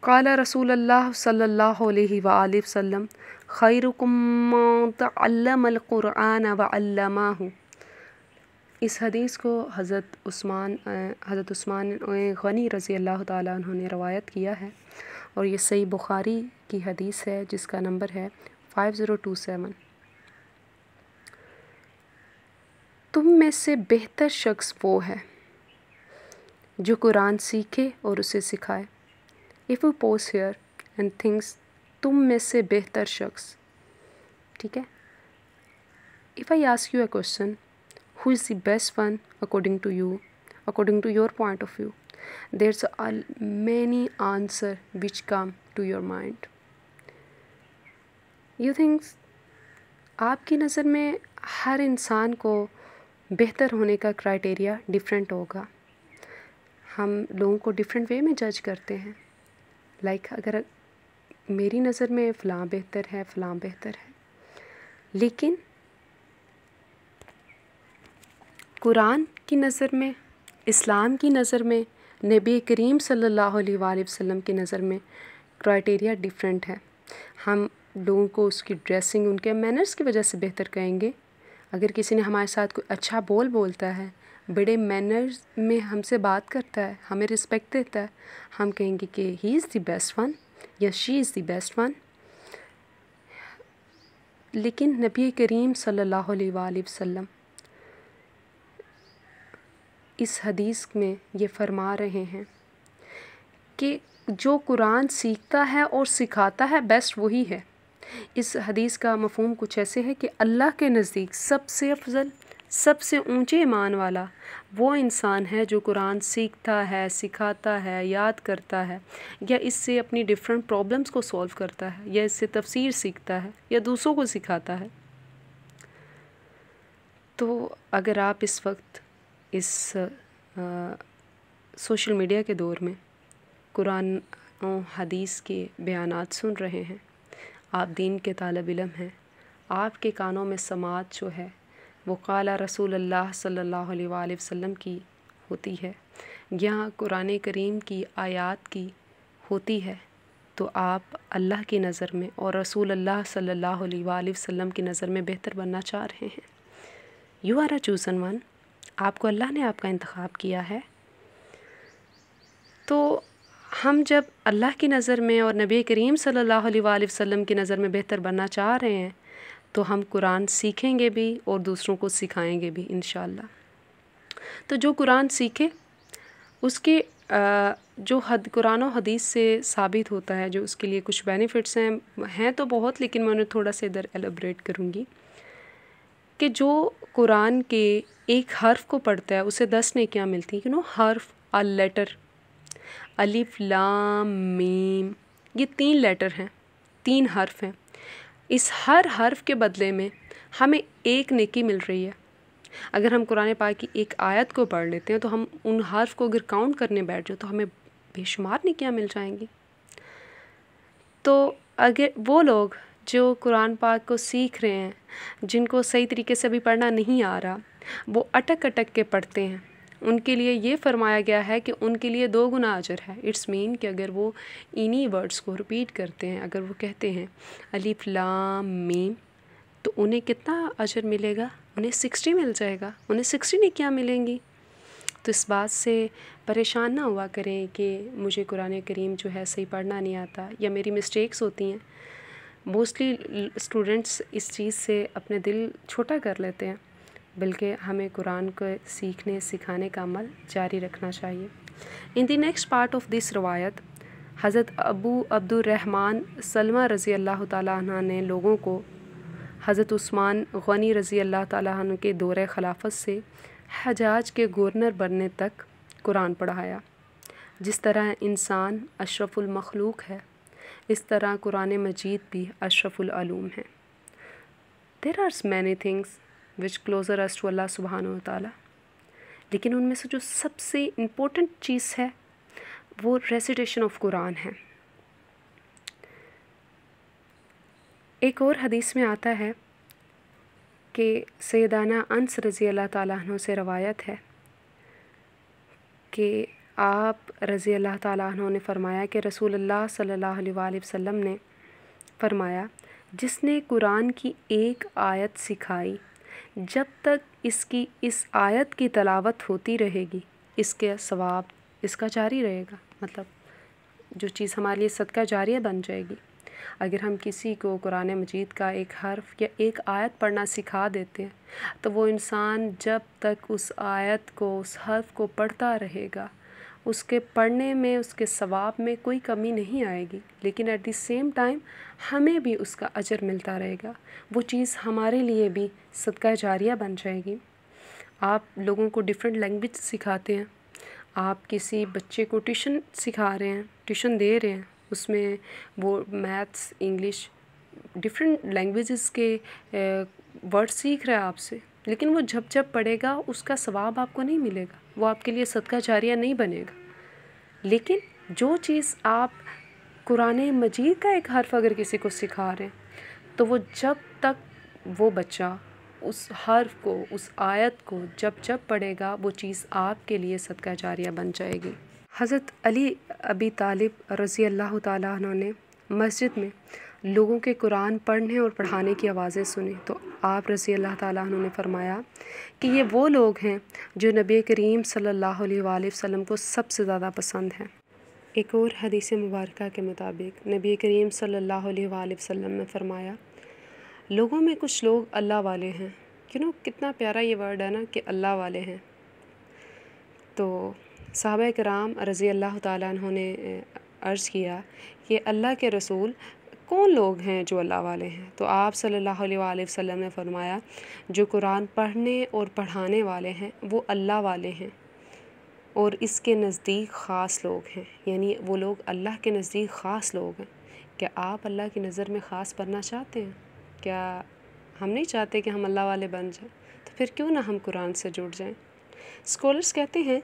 क़ाल रसूलुल्लाह सल्लल्लाहु अलैहि वसल्लम खैरुकुम मन तअल्लमल क़ुरआन व अल्लमहु। इस हदीस को हज़रत उस्मान गनी रज़ी अल्लाह ताला अन्हु ने रवायत किया है और ये सही बुखारी की हदीस है जिसका नंबर है 5027। तुम में से बेहतर शख्स वो है जो कुरान सीखे और उसे सिखाए। If you pause here and thinks, तुम में से बेहतर शख्स, ठीक है। If I ask you a question, who is the best one according to you, according to your point of view, there's many answer which come to your mind. You think आपकी नज़र में हर इंसान को बेहतर होने का क्राइटेरिया डिफरेंट होगा। हम लोगों को डिफरेंट वे में जज करते हैं। लाइक अगर मेरी नज़र में फ़लाँ बेहतर है, फ़लाँ बेहतर है, लेकिन कुरान की नज़र में, इस्लाम की नज़र में, नबी करीम सल्लल्लाहु अलैहि वसल्लम की नज़र में क्राइटेरिया डिफरेंट है। हम लोगों को उसकी ड्रेसिंग, उनके मैनर्स की वजह से बेहतर कहेंगे। अगर किसी ने हमारे साथ कोई अच्छा बोलता है, बड़े मैनर्स में हमसे बात करता है, हमें रिस्पेक्ट देता है, हम कहेंगे कि he is the best one या she is the best one. लेकिन नबी करीम सल्लल्लाहु अलैहि वसल्लम इस हदीस में ये फरमा रहे हैं कि जो कुरान सीखता है और सिखाता है बेस्ट वही है। इस हदीस का मफ़हूम कुछ ऐसे है कि अल्लाह के नज़दीक सबसे अफजल, सबसे ऊंचे ईमान वाला वो इंसान है जो कुरान सीखता है, सिखाता है, याद करता है, या इससे अपनी डिफरेंट प्रॉब्लम्स को सॉल्व करता है, या इससे तफसीर सीखता है, या दूसरों को सिखाता है। तो अगर आप इस वक्त इस सोशल मीडिया के दौर में कुरान और हदीस के बयानात सुन रहे हैं, आप दीन के तालिब इल्म हैं, आपके कानों में समात जो है वो क़ाला रसूलुल्लाह सल्लल्लाहु अलैहि वसल्लम की होती है, यहाँ कुरान करीम की आयत की होती है, तो आप अल्लाह की नज़र में और रसूलुल्लाह सल्लल्लाहु अलैहि वसल्लम की नज़र में बेहतर बनना चाह रहे हैं। You are a chosen one, आपको अल्लाह ने आपका इंतखाब किया है। तो हम जब अल्लाह की नज़र में और नबी करीम सल्लल्लाहु अलैहि वसल्लम की नज़र में बेहतर बनना चाह रहे हैं, तो हम कुरान सीखेंगे भी और दूसरों को सिखाएंगे भी इंशाअल्लाह। तो जो कुरान सीखे उसके जो कुरान और हदीस से साबित होता है, जो उसके लिए कुछ बेनिफिट्स हैं तो बहुत, लेकिन मैं उन्हें थोड़ा सा इधर एलैबोरेट करूँगी कि जो कुरान के एक हर्फ को पढ़ता है उसे 10 नेकियां मिलती हैं। हर्फ, अ लेटर, अलिफ लाम मीम, ये 3 लेटर हैं, 3 हर्फ हैं। इस हर हर्फ के बदले में हमें 1 नेकी मिल रही है। अगर हम कुरान पाक की एक आयत को पढ़ लेते हैं तो हम उन हर्फ को अगर काउंट करने बैठ जाए तो हमें बेशुमार नेकियां मिल जाएंगी। तो अगर वो लोग जो कुरान पाक को सीख रहे हैं, जिनको सही तरीके से अभी पढ़ना नहीं आ रहा, वो अटक अटक के पढ़ते हैं, उनके लिए ये फरमाया गया है कि उनके लिए 2 गुना अजर है। इट्स मीन कि अगर वो इन्हीं वर्ड्स को रिपीट करते हैं, अगर वो कहते हैं अलिफ लाम मीम, तो उन्हें कितना अजर मिलेगा? उन्हें 60 मिल जाएगा, उन्हें 60 नेकियां मिलेंगी। तो इस बात से परेशान ना हुआ करें कि मुझे कुरान करीम जो है सही पढ़ना नहीं आता या मेरी मिस्टेक्स होती हैं। मोस्टली स्टूडेंट्स इस चीज़ से अपने दिल छोटा कर लेते हैं, बल्कि हमें कुरान को सीखने सिखाने का अमल जारी रखना चाहिए। In the next part of this रवायत, हज़रत अबू अब्दुर्रहमान सलमा रज़ी अल्लाह ताला अन्हा ने लोगों को हज़रत उस्मान गनी रज़ी अल्लाह ताला अन्हु के दौरे खिलाफत से हजाज के गवर्नर बनने तक कुरान पढ़ाया। जिस तरह इंसान अशरफुल मखलूक है, इस तरह कुरान मजीद भी अशरफुल अलूम है। There are many things which closer us to अल्लाह सुब्हानहू व तआला, लेकिन उनमें से जो सबसे इम्पोर्टेंट चीज़ है वो रेसिटेशन ऑफ कुरान है। एक और हदीस में आता है कि सैयदाना अनस रज़ी अल्लाह ताला अन्हु से रवायत है कि آپ رضی اللہ تعالیٰ عنہ نے فرمایا کہ رسول اللہ صلی اللہ علیہ وآلہ وسلم نے فرمایا جس نے قرآن کی ایک آیت سکھائی جب تک اس آیت کی تلاوت ہوتی رہے گی اس کے ثواب اس کا جاری رہے گا، مطلب جو چیز ہمارے لیے صدقہ جاریہ بن جائے گی۔ اگر ہم کسی کو قرآن مجید کا ایک حرف یا ایک آیت پڑھنا سکھا دیتے ہیں تو وہ انسان جب تک اس آیت کو اس حرف کو پڑھتا رہے گا اس کے پڑھنے میں اس کے ثواب میں کوئی کمی نہیں آئے گی، لیکن ایٹ دی سیم ٹائم ہمیں بھی اس کا اجر ملتا رہے گا، وہ چیز ہمارے لیے بھی صدقہ جاریہ بن جائے گی۔ آپ لوگوں کو ڈیفرنٹ لینگویج سکھاتے ہیں، آپ کسی بچے کو ٹیوشن سکھا رہے ہیں، ٹیوشن دے رہے ہیں، اس میں وہ میتھس، انگلش، ڈیفرنٹ لینگویجز کے ورڈ سیکھ رہا ہے آپ سے، لیکن وہ جب پڑھے گا اس کا ثواب آپ کو نہیں ملے گا، وہ آپ کے لیے صدقہ جاریہ نہیں بنے گا۔ لیکن جو چیز آپ قرآن مجید کا ایک حرف اگر کسی کو سکھا رہے ہیں تو وہ جب تک وہ بچہ اس حرف کو اس آیت کو جب پڑھے گا وہ چیز آپ کے لیے صدقہ جاریہ بن جائے گی۔ حضرت علی ابی طالب رضی اللہ تعالیٰ عنہ نے مسجد میں لوگوں کے قرآن پڑھنے اور پڑھانے کی آوازیں سنی تو آپ رضی اللہ تعالیٰ عنہ نے فرمایا کہ یہ وہ لوگ ہیں جو نبی کریم صلی اللہ علیہ وآلہ وسلم کو سب سے زیادہ پسند ہیں۔ ایک اور حدیث مبارکہ کے مطابق نبی کریم صلی اللہ علیہ وآلہ وسلم نے فرمایا لوگوں میں کچھ لوگ اللہ والے ہیں، کتنا پیارا یہ ورڈ ہے نا کہ اللہ والے ہیں۔ تو صحابہ کرام رضی اللہ تعالیٰ عنہ نے عرض کیا کہ اللہ کے رسول کون لوگ ہیں جو اللہ والے ہیں؟ تو آپ صلی اللہ علیہ وآلہ وسلم نے فرمایا جو قرآن پڑھنے اور پڑھانے والے ہیں وہ اللہ والے ہیں اور اس کے نزدیک خاص لوگ ہیں، یعنی وہ لوگ اللہ کے نزدیک خاص لوگ ہیں۔ کیا آپ اللہ کی نظر میں خاص بننا چاہتے ہیں؟ کیا ہم نہیں چاہتے کہ ہم اللہ والے بن جائیں؟ تو پھر کیوں نہ ہم قرآن سے جڑ جائیں۔ اسکالرس کہتے ہیں